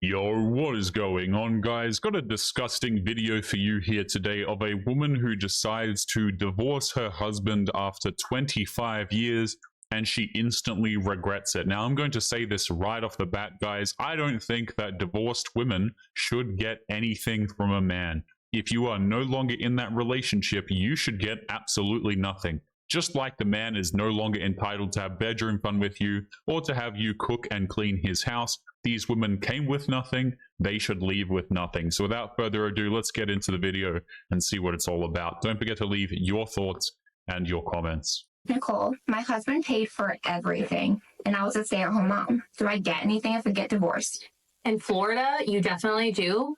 Yo, what is going on, guys? Got a disgusting video for you here today of a woman who decides to divorce her husband after 25 years and she instantly regrets it. Now, I'm going to say this right off the bat, guys. I don't think that divorced women should get anything from a man. If you are no longer in that relationship, you should get absolutely nothing. Just like the man is no longer entitled to have bedroom fun with you or to have you cook and clean his house, these women came with nothing, they should leave with nothing. So without further ado, let's get into the video and see what it's all about. Don't forget to leave your thoughts and your comments. Nicole, my husband paid for everything, and I was a stay-at-home mom. Do I get anything if I get divorced? In Florida, you definitely do.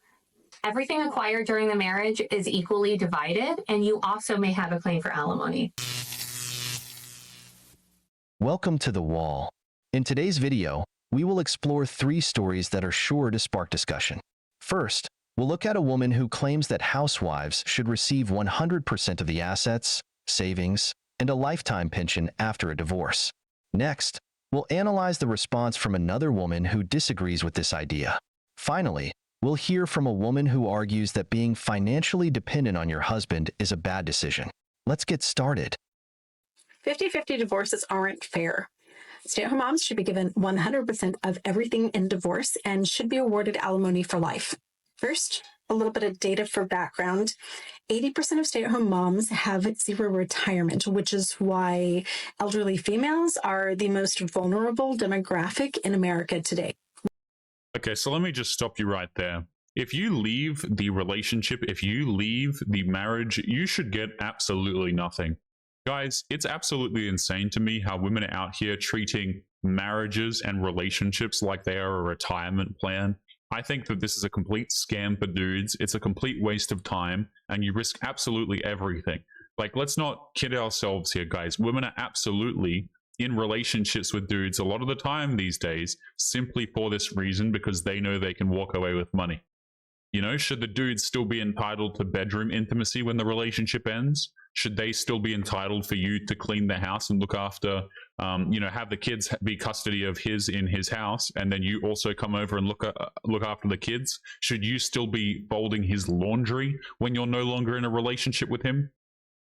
Everything acquired during the marriage is equally divided, and you also may have a claim for alimony. Welcome to The Wall. In today's video, we will explore 3 stories that are sure to spark discussion. First, we'll look at a woman who claims that housewives should receive 100% of the assets, savings, and a lifetime pension after a divorce. Next, we'll analyze the response from another woman who disagrees with this idea. Finally, we'll hear from a woman who argues that being financially dependent on your husband is a bad decision. Let's get started. 50-50 divorces aren't fair. Stay-at-home moms should be given 100% of everything in divorce and should be awarded alimony for life. First, a little bit of data for background. 80% of stay-at-home moms have zero retirement, which is why elderly females are the most vulnerable demographic in America today. Okay, so let me just stop you right there. If you leave the relationship, if you leave the marriage, you should get absolutely nothing. Guys, it's absolutely insane to me how women are out here treating marriages and relationships like they are a retirement plan. I think that this is a complete scam for dudes. It's a complete waste of time, and you risk absolutely everything. Like, let's not kid ourselves here, guys. Women are absolutely in relationships with dudes a lot of the time these days simply for this reason, because they know they can walk away with money. You know, should the dudes still be entitled to bedroom intimacy when the relationship ends? Should they still be entitled for you to clean the house and look after, have the kids be custody of in his house, and then you also come over and look after the kids? Should you still be folding his laundry when you're no longer in a relationship with him?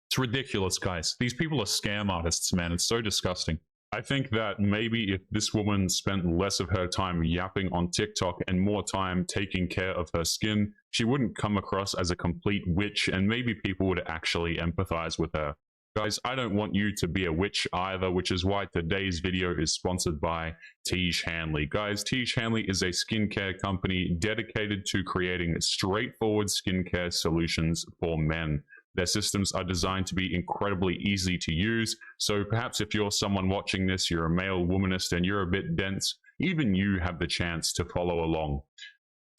It's ridiculous, guys. These people are scam artists, man. It's so disgusting. I think that maybe if this woman spent less of her time yapping on TikTok and more time taking care of her skin, she wouldn't come across as a complete witch, and maybe people would actually empathize with her. Guys, I don't want you to be a witch either, which is why today's video is sponsored by Tiege Hanley. Guys, Tiege Hanley is a skincare company dedicated to creating straightforward skincare solutions for men. Their systems are designed to be incredibly easy to use, so perhaps if you're someone watching this, you're a male womanist and you're a bit dense, even you have the chance to follow along.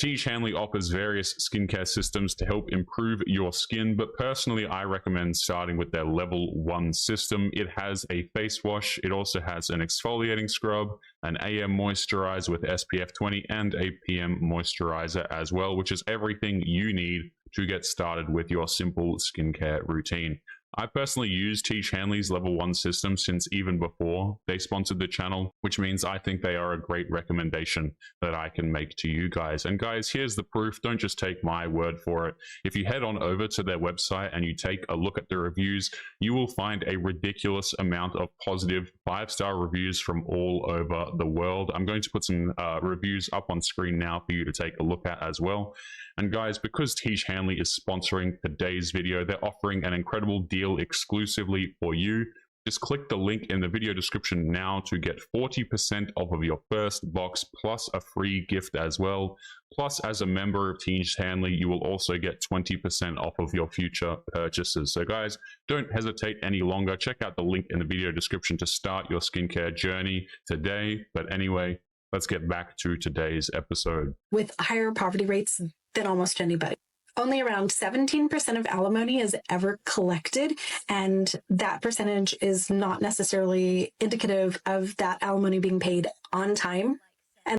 Tiege Hanley offers various skincare systems to help improve your skin, but personally I recommend starting with their level 1 system. It has a face wash, it also has an exfoliating scrub, an AM moisturizer with SPF 20, and a PM moisturizer as well, which is everything you need to get started with your simple skincare routine. I personally use Tiege Hanley's level 1 system since even before they sponsored the channel, which means I think they are a great recommendation that I can make to you guys. And guys, here's the proof. Don't just take my word for it. If you head on over to their website and you take a look at the reviews, you will find a ridiculous amount of positive 5-star reviews from all over the world. I'm going to put some reviews up on screen now for you to take a look at as well. And guys, because Tiege Hanley is sponsoring today's video, they're offering an incredible deal exclusively for you. Just click the link in the video description now to get 40% off of your first box, plus a free gift as well. Plus, as a member of Tiege Hanley, you will also get 20% off of your future purchases. So guys, don't hesitate any longer. Check out the link in the video description to start your skincare journey today. But anyway, let's get back to today's episode. With higher poverty rates than almost anybody. Only around 17% of alimony is ever collected, and that percentage is not necessarily indicative of that alimony being paid on time. And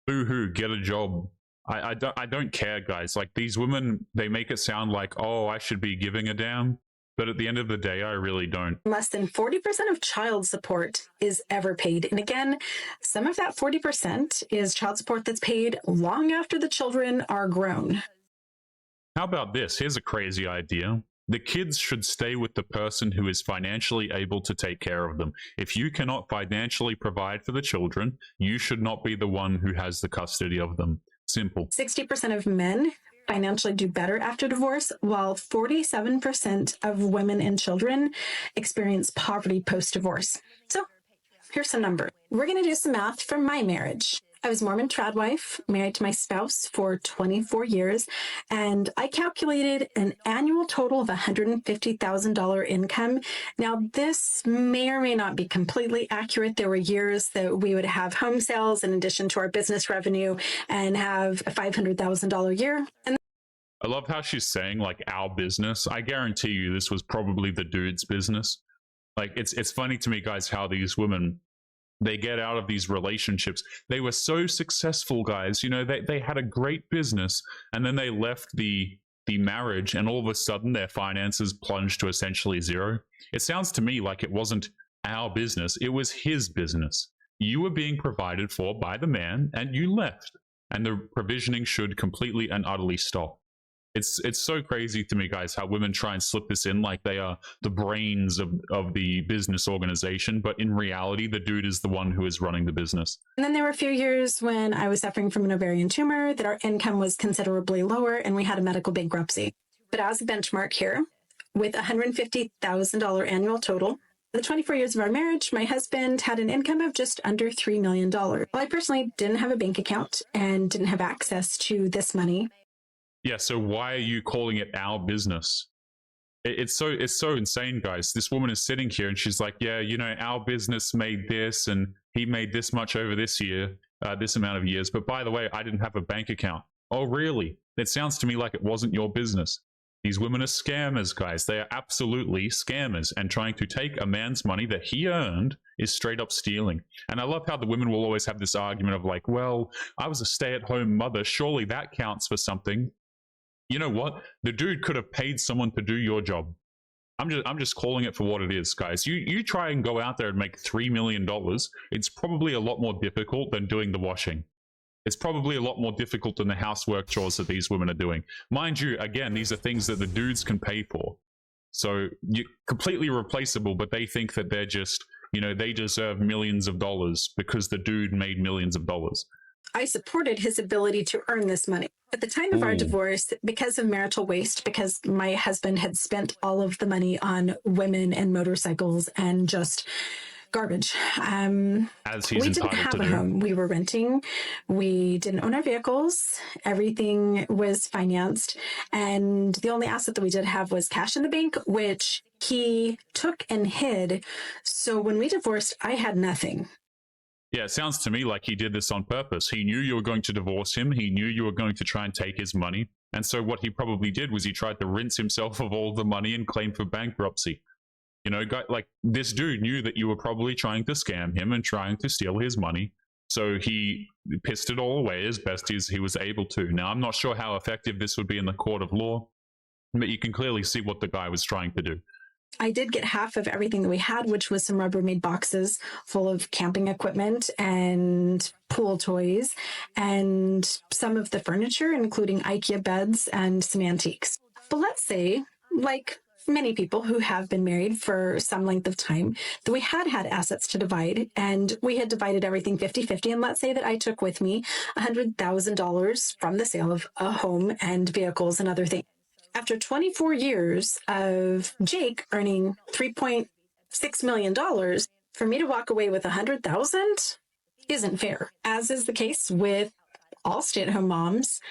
boo-hoo, get a job. I don't care, guys. Like, these women, they make it sound like, oh, I should be giving a damn. But at the end of the day, I really don't. Less than 40% of child support is ever paid. And again, some of that 40% is child support that's paid long after the children are grown. How about this? Here's a crazy idea. The kids should stay with the person who is financially able to take care of them. If you cannot financially provide for the children, you should not be the one who has the custody of them. Simple. 60% of men financially do better after divorce, while 47% of women and children experience poverty post-divorce. So here's some numbers. We're going to do some math from my marriage. I was Mormon trad wife, married to my spouse for 24 years, and I calculated an annual total of $150,000 income. Now, this may or may not be completely accurate. There were years that we would have home sales in addition to our business revenue and have a $500,000 year. And I love how she's saying, like, our business. I guarantee you this was probably the dude's business. Like, it's funny to me, guys, how these women, they get out of these relationships. They were so successful, guys. You know, they had a great business, and then they left the marriage, and all of a sudden their finances plunged to essentially zero. It sounds to me like it wasn't our business. It was his business. You were being provided for by the man, and you left. And the provisioning should completely and utterly stop. It's so crazy to me, guys, how women try and slip this in like they are the brains of the business organization, but in reality, the dude is the one who is running the business. And then there were a few years when I was suffering from an ovarian tumor that our income was considerably lower and we had a medical bankruptcy. But as a benchmark here, with $150,000 annual total, the 24 years of our marriage, my husband had an income of just under $3 million. Well, I personally didn't have a bank account and didn't have access to this money. Yeah, so why are you calling it our business? It's so insane, guys. This woman is sitting here and she's like, yeah, you know, our business made this and he made this much over this year, this amount of years. But by the way, I didn't have a bank account. Oh, really? It sounds to me like it wasn't your business. These women are scammers, guys. They are absolutely scammers, and trying to take a man's money that he earned is straight up stealing. And I love how the women will always have this argument of like, well, I was a stay-at-home mother. Surely that counts for something. You know what? The dude could have paid someone to do your job. I'm just calling it for what it is, guys. You try and go out there and make $3 million. It's probably a lot more difficult than doing the washing. It's probably a lot more difficult than the housework chores that these women are doing. Mind you, again, these are things that the dudes can pay for. So you're completely replaceable, but they think that they're just, you know, they deserve millions of dollars because the dude made millions of dollars. I supported his ability to earn this money. At the time of our divorce, because of marital waste, because my husband had spent all of the money on women and motorcycles and just garbage. As he's we didn't have a home. We were renting. We didn't own our vehicles. Everything was financed. And the only asset that we did have was cash in the bank, which he took and hid. So when we divorced, I had nothing. Yeah, it sounds to me like he did this on purpose. He knew you were going to divorce him. He knew you were going to try and take his money. And so what he probably did was he tried to rinse himself of all the money and claim for bankruptcy. You know, like this dude knew that you were probably trying to scam him and trying to steal his money. So he pissed it all away as best as he was able to. Now, I'm not sure how effective this would be in the court of law, but you can clearly see what the guy was trying to do. I did get half of everything that we had, which was some Rubbermaid boxes full of camping equipment and pool toys and some of the furniture, including IKEA beds and some antiques. But let's say, like many people who have been married for some length of time, that we had assets to divide, and we had divided everything 50-50. And let's say that I took with me $100,000 from the sale of a home and vehicles and other things. After 24 years of Jake earning $3.6 million, for me to walk away with $100,000 isn't fair. As is the case with all stay-at-home moms,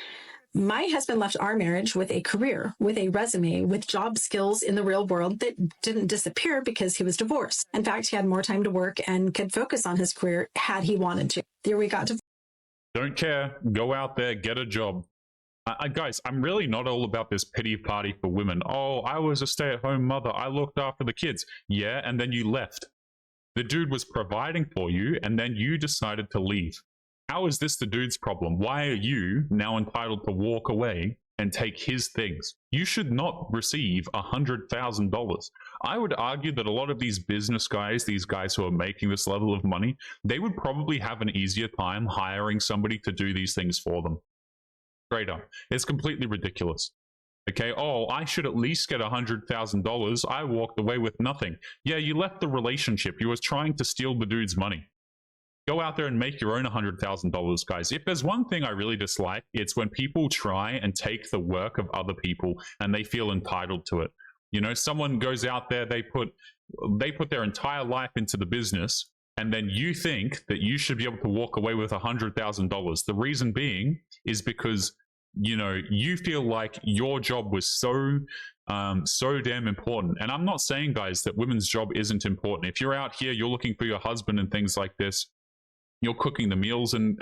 my husband left our marriage with a career, with a resume, with job skills in the real world that didn't disappear because he was divorced. In fact, he had more time to work and could focus on his career had he wanted to. There we got to. Don't care. Go out there, get a job. Guys, I'm really not all about this pity party for women. Oh, I was a stay-at-home mother. I looked after the kids. Yeah, and then you left. The dude was providing for you, and then you decided to leave. How is this the dude's problem? Why are you now entitled to walk away and take his things. You should not receive $100,000. I would argue that a lot of these business guys, these guys who are making this level of money, they would probably have an easier time hiring somebody to do these things for them. Straight up. It's completely ridiculous. Okay, oh, I should at least get $100,000. I walked away with nothing. Yeah, you left the relationship. You was trying to steal the dude's money. Go out there and make your own $100,000, guys. If there's one thing I really dislike, it's when people try and take the work of other people and they feel entitled to it. You know, someone goes out there, they put their entire life into the business, and then you think that you should be able to walk away with $100,000. The reason being is because, you know, you feel like your job was so damn important. And I'm not saying, guys, that women's job isn't important. If you're out here, you're looking for your husband and things like this, you're cooking the meals and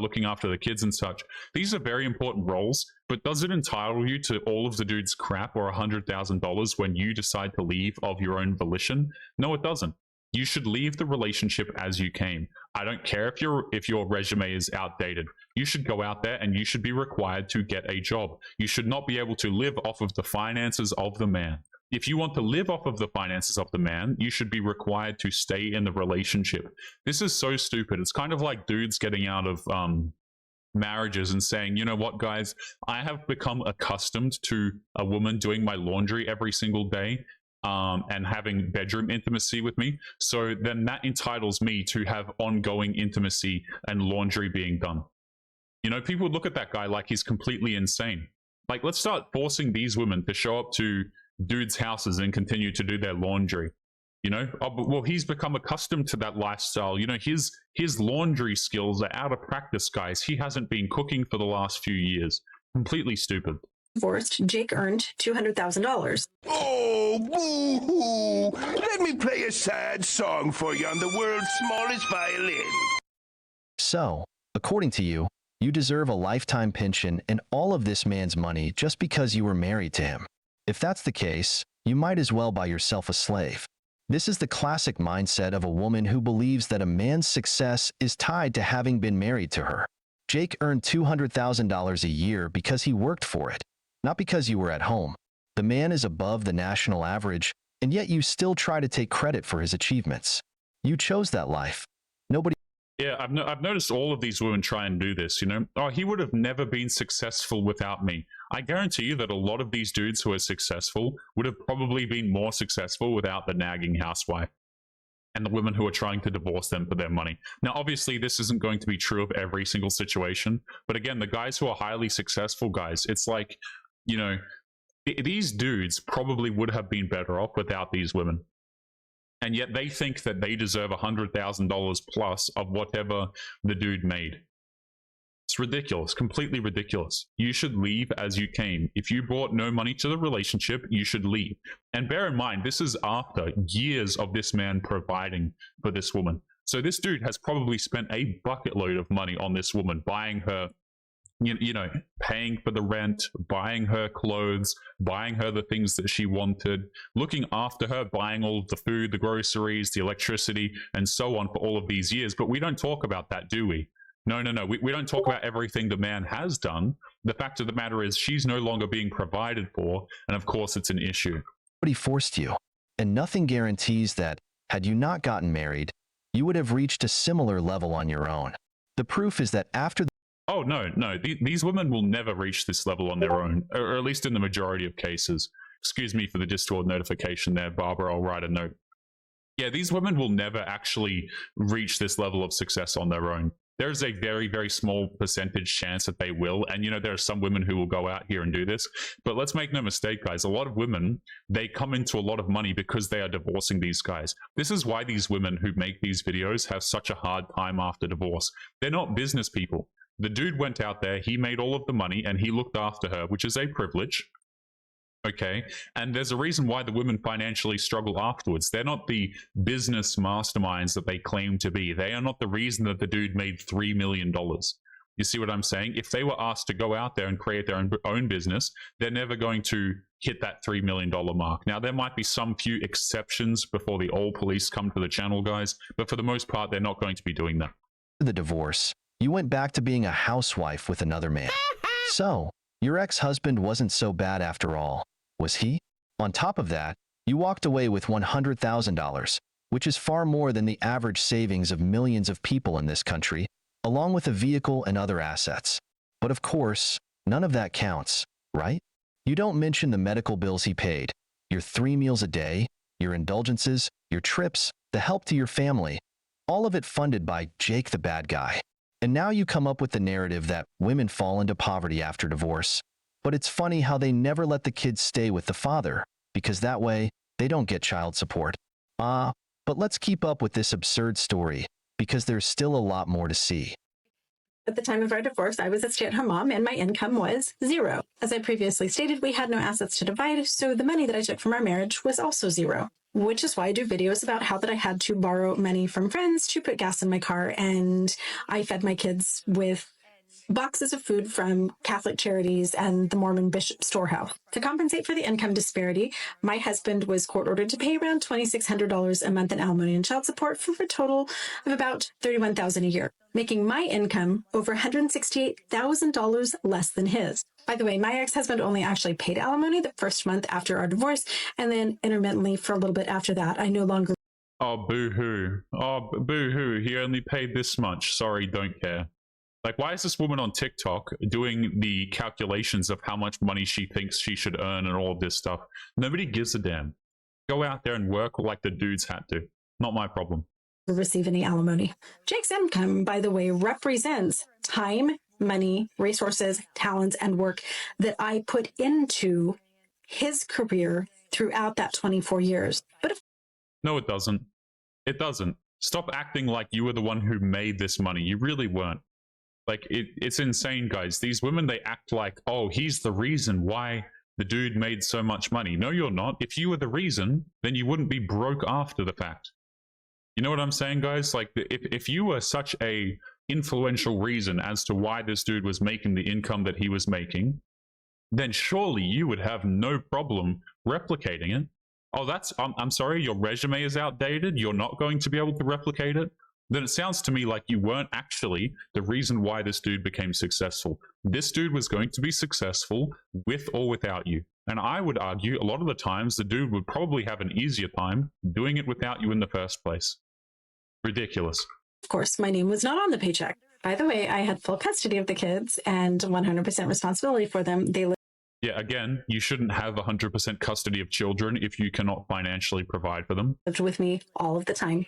looking after the kids and such. These are very important roles, but does it entitle you to all of the dude's crap or $100,000 when you decide to leave of your own volition? No, it doesn't. You should leave the relationship as you came. I don't care if your resume is outdated. You should go out there and you should be required to get a job. You should not be able to live off of the finances of the man. If you want to live off of the finances of the man, you should be required to stay in the relationship. This is so stupid. It's kind of like dudes getting out of marriages and saying, you know what, guys, I have become accustomed to a woman doing my laundry every single day and having bedroom intimacy with me. So then that entitles me to have ongoing intimacy and laundry being done. You know, people look at that guy like he's completely insane. Like, let's start forcing these women to show up to dudes' houses and continue to do their laundry. You know, oh, but, well, he's become accustomed to that lifestyle. You know, his laundry skills are out of practice, guys. He hasn't been cooking for the last few years. Completely stupid. Divorced, Jake earned $200,000. Oh, boo-hoo! Let me play a sad song for you on the world's smallest violin. So, according to you, you deserve a lifetime pension and all of this man's money just because you were married to him. If that's the case, you might as well buy yourself a slave. This is the classic mindset of a woman who believes that a man's success is tied to having been married to her. Jake earned $200,000 a year because he worked for it, not because you were at home. The man is above the national average, and yet you still try to take credit for his achievements. You chose that life. Nobody. Yeah, I've noticed all of these women try and do this, you know. Oh, he would have never been successful without me. I guarantee you that a lot of these dudes who are successful would have probably been more successful without the nagging housewife and the women who are trying to divorce them for their money. Now, obviously, this isn't going to be true of every single situation. But again, the guys who are highly successful guys, it's like, you know, these dudes probably would have been better off without these women. And yet they think that they deserve $100,000 plus of whatever the dude made. It's ridiculous, completely ridiculous. You should leave as you came. If you brought no money to the relationship, you should leave. And bear in mind, this is after years of this man providing for this woman. So this dude has probably spent a bucket load of money on this woman, buying her, you know, paying for the rent, buying her clothes, buying her the things that she wanted, looking after her, buying all of the food, the groceries, the electricity, and so on for all of these years. But we don't talk about that, do we? No. We don't talk about everything the man has done. The fact of the matter is she's no longer being provided for, and of course it's an issue. Nobody forced you, and nothing guarantees that, had you not gotten married, you would have reached a similar level on your own. The proof is that after Oh, no. These women will never reach this level on their own, or at least in the majority of cases. Excuse me for the Discord notification there, Barbara. I'll write a note. Yeah, these women will never actually reach this level of success on their own. There's a very, very small percentage chance that they will. And, you know, there are some women who will go out here and do this. But let's make no mistake, guys. A lot of women, they come into a lot of money because they are divorcing these guys. This is why these women who make these videos have such a hard time after divorce. They're not business people. The dude went out there, he made all of the money, and he looked after her, which is a privilege. Okay, and there's a reason why the women financially struggle afterwards. They're not the business masterminds that they claim to be. They are not the reason that the dude made $3 million. You see what I'm saying? If they were asked to go out there and create their own business, they're never going to hit that $3 million mark. Now, there might be some few exceptions before the old police come to the channel, guys, but for the most part, they're not going to be doing that. the divorce, you went back to being a housewife with another man. So, Your ex-husband wasn't so bad after all, was he? On top of that, you walked away with $100,000, which is far more than the average savings of millions of people in this country, along with a vehicle and other assets. But of course, none of that counts, right? You don't mention the medical bills he paid, your 3 meals a day, your indulgences, your trips, the help to your family, all of it funded by Jake the bad guy. And now you come up with the narrative that women fall into poverty after divorce. But it's funny how they never let the kids stay with the father, because that way, they don't get child support. But let's keep up with this absurd story, because there's still a lot more to see. At the time of our divorce, I was a stay-at-home mom and my income was zero. As I previously stated, we had no assets to divide, so the money that I took from our marriage was also zero. Which is why I do videos about how that I had to borrow money from friends to put gas in my car, and I fed my kids with boxes of food from Catholic Charities and the Mormon Bishop Storehouse. To compensate for the income disparity, my husband was court-ordered to pay around $2,600 a month in alimony and child support for a total of about $31,000 a year, making my income over $168,000 less than his. By the way, my ex-husband only actually paid alimony the first month after our divorce, and then intermittently for a little bit after that, I no longer. Oh, boo-hoo. Oh, boo-hoo. He only paid this much. Sorry, don't care. Like, why is this woman on TikTok doing the calculations of how much money she thinks she should earn and all of this stuff? Nobody gives a damn. Go out there and work like the dudes had to. Not my problem. Receive any alimony. Jake's income, by the way, represents time, money, resources, talents, and work that I put into his career throughout that 24 years. But if No, it doesn't. It doesn't. Stop acting like you were the one who made this money. You really weren't. Like, it's insane, guys. These women, they act like, oh, he's the reason why the dude made so much money. No, you're not. If you were the reason, then you wouldn't be broke after the fact. You know what I'm saying, guys? Like, if you were such a influential reason as to why this dude was making the income that he was making, then surely you would have no problem replicating it. Oh, I'm sorry, your resume is outdated. You're not going to be able to replicate it. Then it sounds to me like you weren't actually the reason why this dude became successful. This dude was going to be successful with or without you. And I would argue a lot of the times the dude would probably have an easier time doing it without you in the first place. Ridiculous. of course, my name was not on the paycheck. By the way, I had full custody of the kids and 100% responsibility for them. They Yeah, again, you shouldn't have 100% custody of children if you cannot financially provide for them. lived with me all of the time.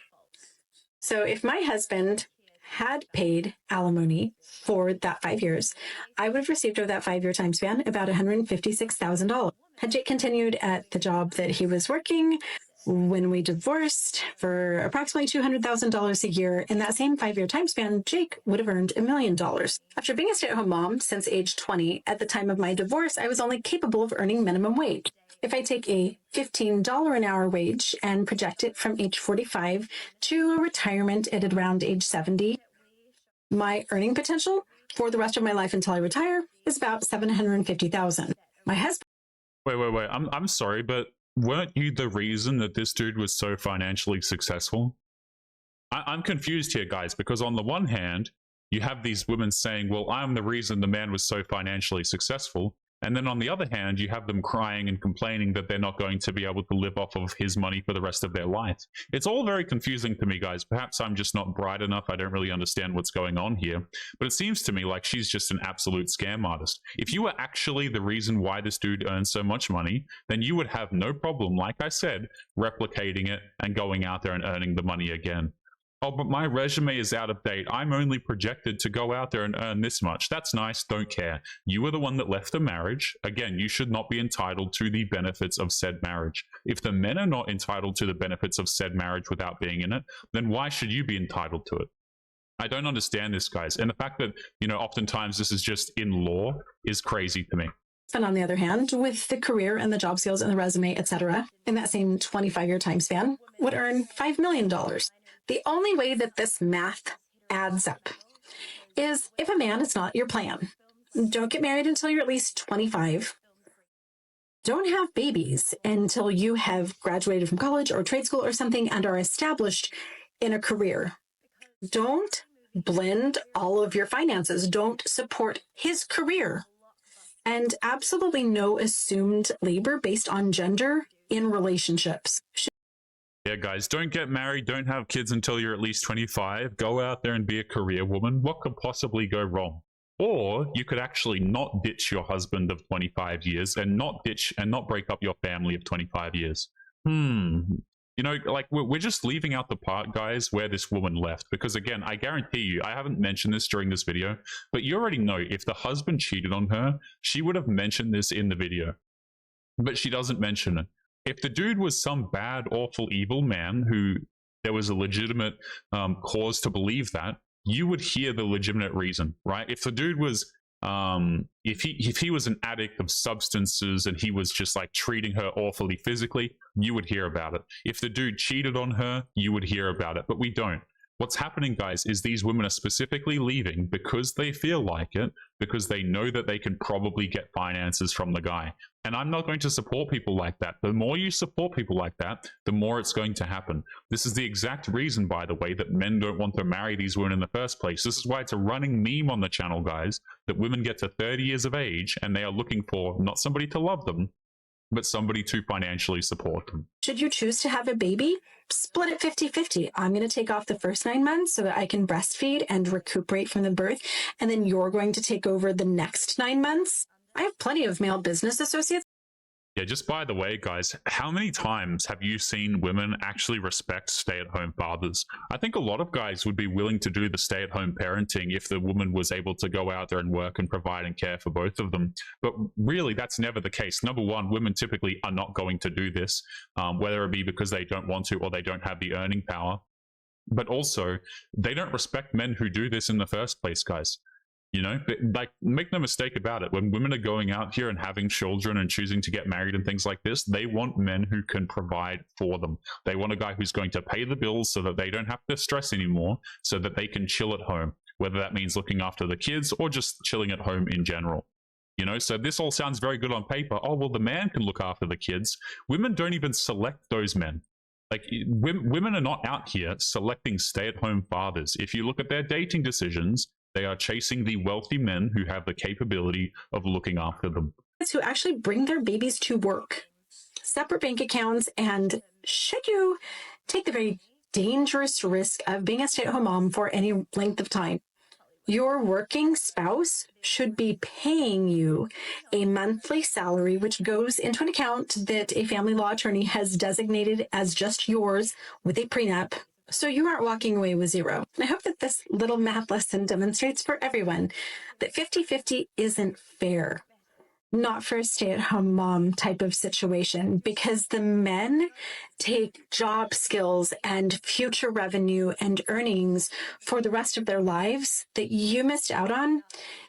So if my husband had paid alimony for that 5 years, I would have received over that 5-year time span about $156,000. Had Jake continued at the job that he was working when we divorced for approximately $200,000 a year, in that same 5-year time span, Jake would have earned $1 million. After being a stay-at-home mom since age 20, at the time of my divorce, I was only capable of earning minimum wage. If I take a $15 an hour wage and project it from age 45 to a retirement at around age 70, my earning potential for the rest of my life until I retire is about $750,000. My husband. Wait. I'm sorry, but weren't you the reason that this dude was so financially successful? I'm confused here, guys, because on the one hand, you have these women saying, well, I'm the reason the man was so financially successful. And then on the other hand, you have them crying and complaining that they're not going to be able to live off of his money for the rest of their life. It's all very confusing to me, guys. Perhaps I'm just not bright enough. I don't really understand what's going on here. But it seems to me like she's just an absolute scam artist. If you were actually the reason why this dude earns so much money, then you would have no problem, like I said, replicating it and going out there and earning the money again. Oh, but my resume is out of date. I'm only projected to go out there and earn this much. That's nice. Don't care. You were the one that left the marriage. Again, you should not be entitled to the benefits of said marriage. If the men are not entitled to the benefits of said marriage without being in it, then why should you be entitled to it? I don't understand this, guys. And the fact that, oftentimes this is just in law is crazy to me. And on the other hand, with the career and the job skills and the resume, etc., in that same 25-year time span, would earn $5 million. The only way that this math adds up is if a man is not your plan. Don't get married until you're at least 25. Don't have babies until you have graduated from college or trade school or something and are established in a career. Don't blend all of your finances. Don't support his career And absolutely no assumed labor based on gender in relationships. Yeah, guys, don't get married, don't have kids until you're at least 25. Go out there and be a career woman. What could possibly go wrong? Or you could actually not ditch your husband of 25 years and not break up your family of 25 years. You know, like we're just leaving out the part, guys, where this woman left. Because again, I guarantee you, I haven't mentioned this during this video, but you already know if the husband cheated on her, she would have mentioned this in the video. But she doesn't mention it. If the dude was some bad, awful, evil man who there was a legitimate cause to believe that, you would hear the legitimate reason, right? If the dude was, if he was an addict of substances and he was just like treating her awfully physically, you would hear about it. If the dude cheated on her, you would hear about it, but we don't. What's happening, guys, is these women are specifically leaving because they feel like it, because they know that they can probably get finances from the guy. And I'm not going to support people like that. The more you support people like that, the more it's going to happen. This is the exact reason, by the way, that men don't want to marry these women in the first place. This is why it's a running meme on the channel, guys, that women get to 30 years of age and they are looking for not somebody to love them, but somebody to financially support them. Should you choose to have a baby, split it 50-50. I'm going to take off the first 9 months so that I can breastfeed and recuperate from the birth. And then you're going to take over the next 9 months. I have plenty of male business associates. Yeah, just by the way, guys, how many times have you seen women actually respect stay-at-home fathers? I think a lot of guys would be willing to do the stay-at-home parenting if the woman was able to go out there and work and provide and care for both of them. But really, that's never the case. Number one, women typically are not going to do this, whether it be because they don't want to or they don't have the earning power. But also, they don't respect men who do this in the first place, guys. You know, like, make no mistake about it. When women are going out here and having children and choosing to get married and things like this, they want men who can provide for them. They want a guy who's going to pay the bills so that they don't have to stress anymore, so that they can chill at home, whether that means looking after the kids or just chilling at home in general. You know, so this all sounds very good on paper. Oh, well, the man can look after the kids. Women don't even select those men. Like, women are not out here selecting stay-at-home fathers. If you look at their dating decisions, they are chasing the wealthy men who have the capability of looking after them. Who actually bring their babies to work, separate bank accounts, and should you take the very dangerous risk of being a stay-at-home mom for any length of time, your working spouse should be paying you a monthly salary, which goes into an account that a family law attorney has designated as just yours with a prenup. So you aren't walking away with zero. I hope that this little math lesson demonstrates for everyone that 50-50 isn't fair. Not for a stay-at-home mom type of situation, because the men take job skills and future revenue and earnings for the rest of their lives that you missed out on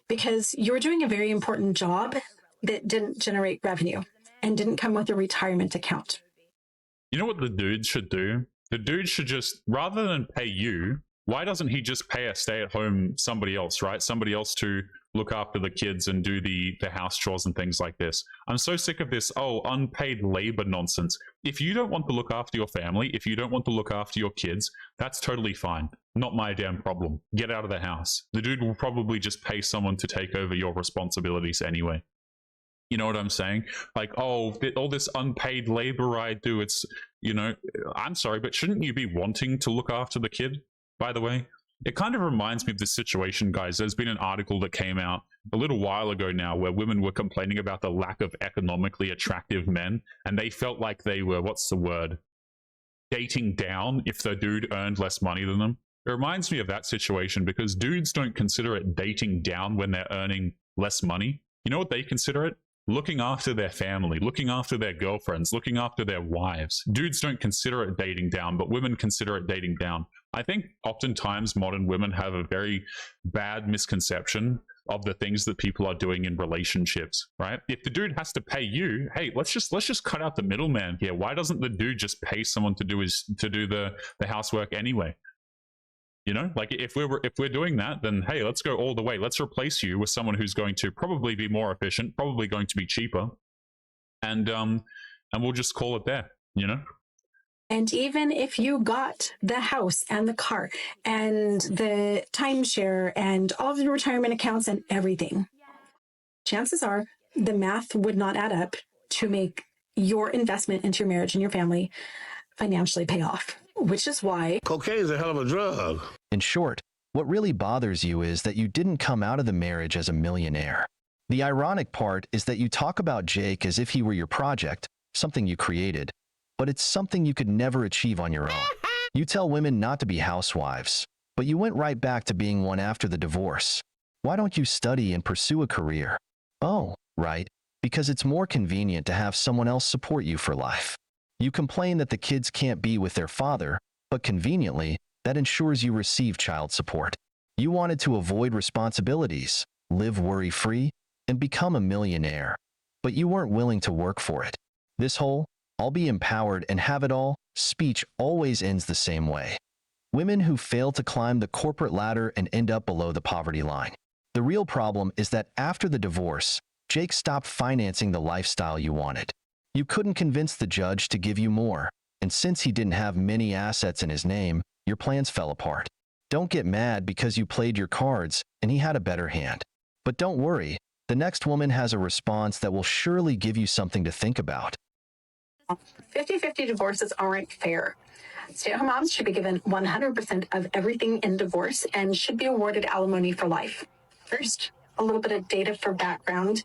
because you were doing a very important job that didn't generate revenue and didn't come with a retirement account. You know what the dude should do? The dude should just, rather than pay you, why doesn't he just pay a stay-at-home somebody else, right? Somebody else to look after the kids and do the house chores and things like this. I'm so sick of this, oh, unpaid labor nonsense. If you don't want to look after your family, if you don't want to look after your kids, that's totally fine. Not my damn problem. Get out of the house. The dude will probably just pay someone to take over your responsibilities anyway. You know what I'm saying? Like, oh, all this unpaid labor I do, it's, you know, I'm sorry, but shouldn't you be wanting to look after the kid, by the way? It kind of reminds me of this situation, guys. There's been an article that came out a little while ago now where women were complaining about the lack of economically attractive men, and they felt like they were, what's the word, dating down if the dude earned less money than them. It reminds me of that situation because dudes don't consider it dating down when they're earning less money. You know what they consider it? Looking after their family, looking after their girlfriends, looking after their wives. Dudes don't consider it dating down, but women consider it dating down. I think oftentimes modern women have a very bad misconception of the things that people are doing in relationships, right? If the dude has to pay you, hey, let's just cut out the middleman here. Why doesn't the dude just pay someone to do the housework anyway? You know, like if we're doing that, then hey, let's go all the way. Let's replace you with someone who's going to probably be more efficient, probably going to be cheaper, and we'll just call it there. You know. And even if you got the house and the car and the timeshare and all of the retirement accounts and everything, chances are the math would not add up to make your investment into your marriage and your family financially pay off, which is why Cocaine is a hell of a drug. In short, what really bothers you is that you didn't come out of the marriage as a millionaire. The ironic part is that you talk about Jake as if he were your project, something you created, but it's something you could never achieve on your own. You tell women not to be housewives, but you went right back to being one after the divorce. Why don't you study and pursue a career? Oh, right, because it's more convenient to have someone else support you for life. You complain that the kids can't be with their father, but conveniently, that ensures you receive child support. You wanted to avoid responsibilities, live worry-free, and become a millionaire, but you weren't willing to work for it. This whole, "I'll be empowered and have it all" speech always ends the same way. Women who fail to climb the corporate ladder and end up below the poverty line. The real problem is that after the divorce, Jake stopped financing the lifestyle you wanted. You couldn't convince the judge to give you more, and since he didn't have many assets in his name, your plans fell apart. Don't get mad because you played your cards and he had a better hand. But don't worry, the next woman has a response that will surely give you something to think about. 50-50 divorces aren't fair. Stay-at-home moms should be given 100% of everything in divorce and should be awarded alimony for life. First, a little bit of data for background.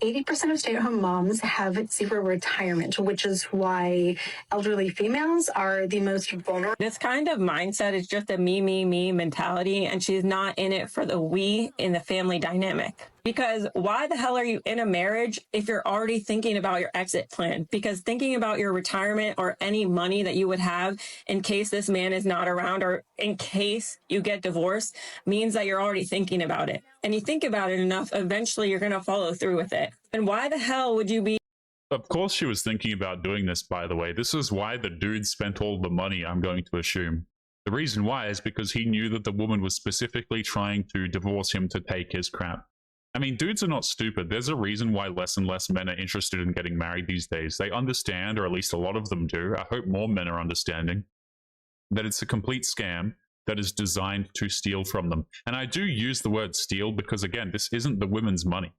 80% of stay-at-home moms have zero retirement, which is why elderly females are the most vulnerable. This kind of mindset is just a me mentality, and she's not in it for the we in the family dynamic. Because why the hell are you in a marriage if you're already thinking about your exit plan? Because thinking about your retirement or any money that you would have in case this man is not around or in case you get divorced means that you're already thinking about it. And you think about it enough, eventually you're going to follow through with it. And why the hell would you be? Of course she was thinking about doing this, by the way. This is why the dude spent all the money, I'm going to assume. The reason why is because he knew that the woman was specifically trying to divorce him to take his crap. I mean, dudes are not stupid. There's a reason why less and less men are interested in getting married these days. They understand, or at least a lot of them do. I hope more men are understanding that it's a complete scam that is designed to steal from them. And I do use the word steal because, again, this isn't the women's money,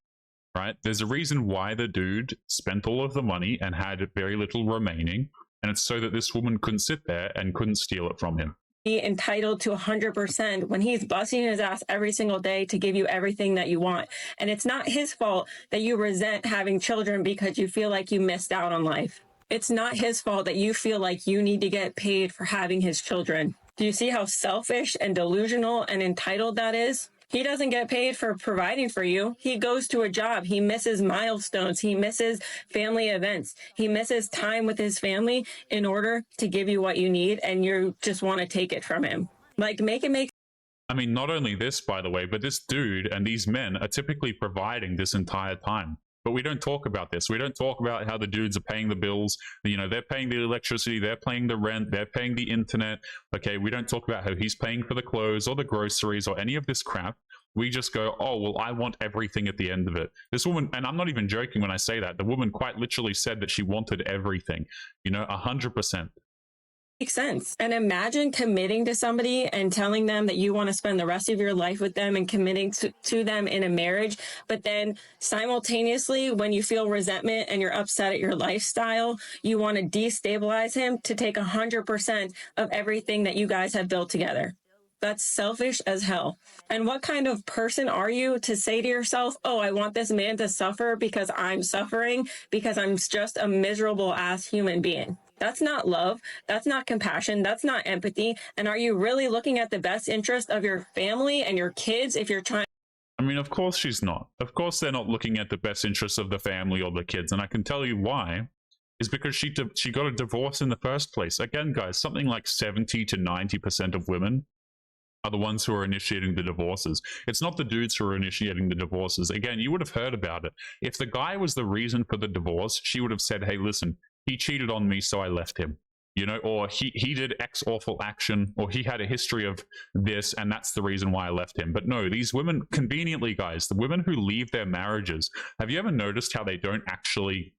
right? There's a reason why the dude spent all of the money and had very little remaining. And it's so that this woman couldn't sit there and couldn't steal it from him. Be entitled to 100% when he's busting his ass every single day to give you everything that you want. And it's not his fault that you resent having children because you feel like you missed out on life. It's not his fault that you feel like you need to get paid for having his children. Do you see how selfish and delusional and entitled that is? He doesn't get paid for providing for you. He goes to a job. He misses milestones. He misses family events. He misses time with his family in order to give you what you need, and you just want to take it from him. Like, make it make. I mean, not only this, by the way, but this dude and these men are typically providing this entire time. But we don't talk about this. We don't talk about how the dudes are paying the bills. You know, they're paying the electricity, they're paying the rent, they're paying the internet. Okay, we don't talk about how he's paying for the clothes or the groceries or any of this crap. We just go, oh, well, I want everything at the end of it. This woman, and I'm not even joking when I say that, the woman quite literally said that she wanted everything, you know, 100%. Makes sense. And imagine committing to somebody and telling them that you want to spend the rest of your life with them and committing to them in a marriage. But then simultaneously, when you feel resentment and you're upset at your lifestyle, you want to destabilize him to take 100% of everything that you guys have built together. That's selfish as hell. And what kind of person are you to say to yourself, oh, I want this man to suffer because I'm suffering, because I'm just a miserable ass human being? That's not love. That's not compassion. That's not empathy. And are you really looking at the best interest of your family and your kids if you're trying? I mean, of course she's not. Of course they're not looking at the best interests of the family or the kids. And I can tell you why. Is because she got a divorce in the first place. Again, guys, something like 70 to 90% of women are the ones who are initiating the divorces. It's not the dudes who are initiating the divorces. Again, you would have heard about it. If the guy was the reason for the divorce, she would have said, hey, listen, he cheated on me, so I left him. You know, or he did X awful action, or he had a history of this, and that's the reason why I left him. But no, these women, conveniently, guys, the women who leave their marriages, have you ever noticed how they don't actually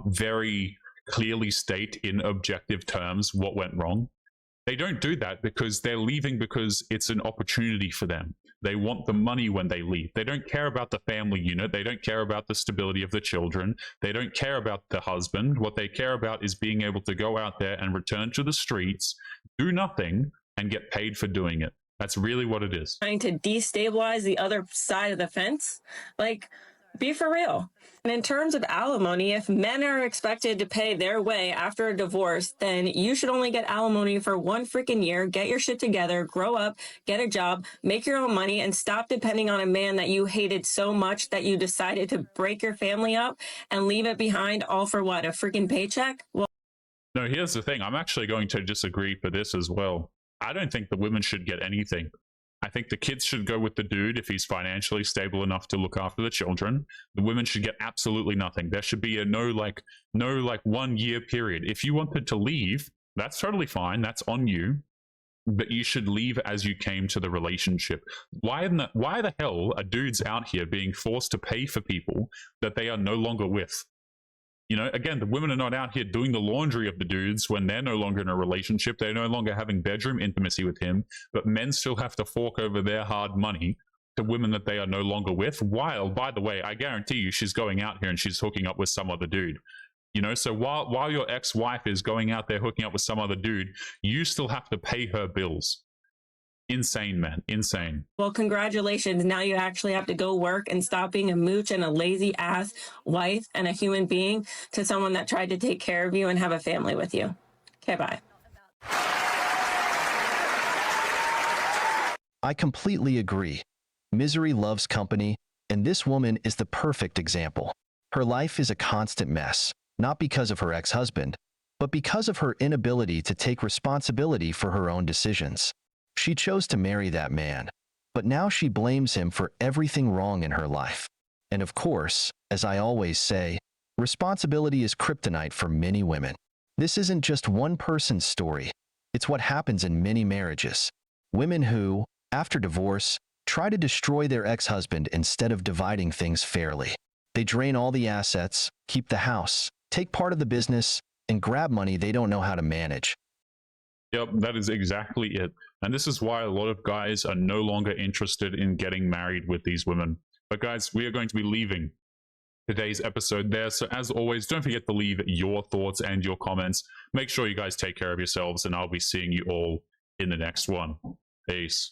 very clearly state in objective terms what went wrong? They don't do that because they're leaving because it's an opportunity for them. They want the money when they leave. They don't care about the family unit. They don't care about the stability of the children. They don't care about the husband. What they care about is being able to go out there and return to the streets, do nothing, and get paid for doing it. That's really what it is. Trying to destabilize the other side of the fence. Like, be for real. And in terms of alimony, if men are expected to pay their way after a divorce, then you should only get alimony for 1 freaking year. Get your shit together, grow up, get a job, make your own money, and stop depending on a man that you hated so much that you decided to break your family up and leave it behind, all for what, a freaking paycheck? Well, No, here's the thing. I'm actually going to disagree for this as well. I don't think the women should get anything. I think the kids should go with the dude if he's financially stable enough to look after the children. The women should get absolutely nothing. There should be a no 1 year period. If you wanted to leave, that's totally fine. That's on you. But you should leave as you came to the relationship. Why the hell are dudes out here being forced to pay for people that they are no longer with? You know, again, the women are not out here doing the laundry of the dudes when they're no longer in a relationship. They're no longer having bedroom intimacy with him, but men still have to fork over their hard money to women that they are no longer with. While, by the way, I guarantee you she's going out here and she's hooking up with some other dude. You know, so while your ex-wife is going out there hooking up with some other dude, you still have to pay her bills. Insane, man. Insane. well, congratulations. Now you actually have to go work and stop being a mooch and a lazy ass wife and a human being to someone that tried to take care of you and have a family with you. Okay, bye. I completely agree. Misery loves company, and this woman is the perfect example. Her life is a constant mess, not because of her ex-husband, but because of her inability to take responsibility for her own decisions. She chose to marry that man, but now she blames him for everything wrong in her life. And of course, as I always say, responsibility is kryptonite for many women. This isn't just one person's story. It's what happens in many marriages. Women who, after divorce, try to destroy their ex-husband instead of dividing things fairly. They drain all the assets, keep the house, take part of the business, and grab money they don't know how to manage. Yep, that is exactly it. And this is why a lot of guys are no longer interested in getting married with these women. But guys, we are going to be leaving today's episode there. So as always, don't forget to leave your thoughts and your comments. Make sure you guys take care of yourselves, and I'll be seeing you all in the next one. Peace.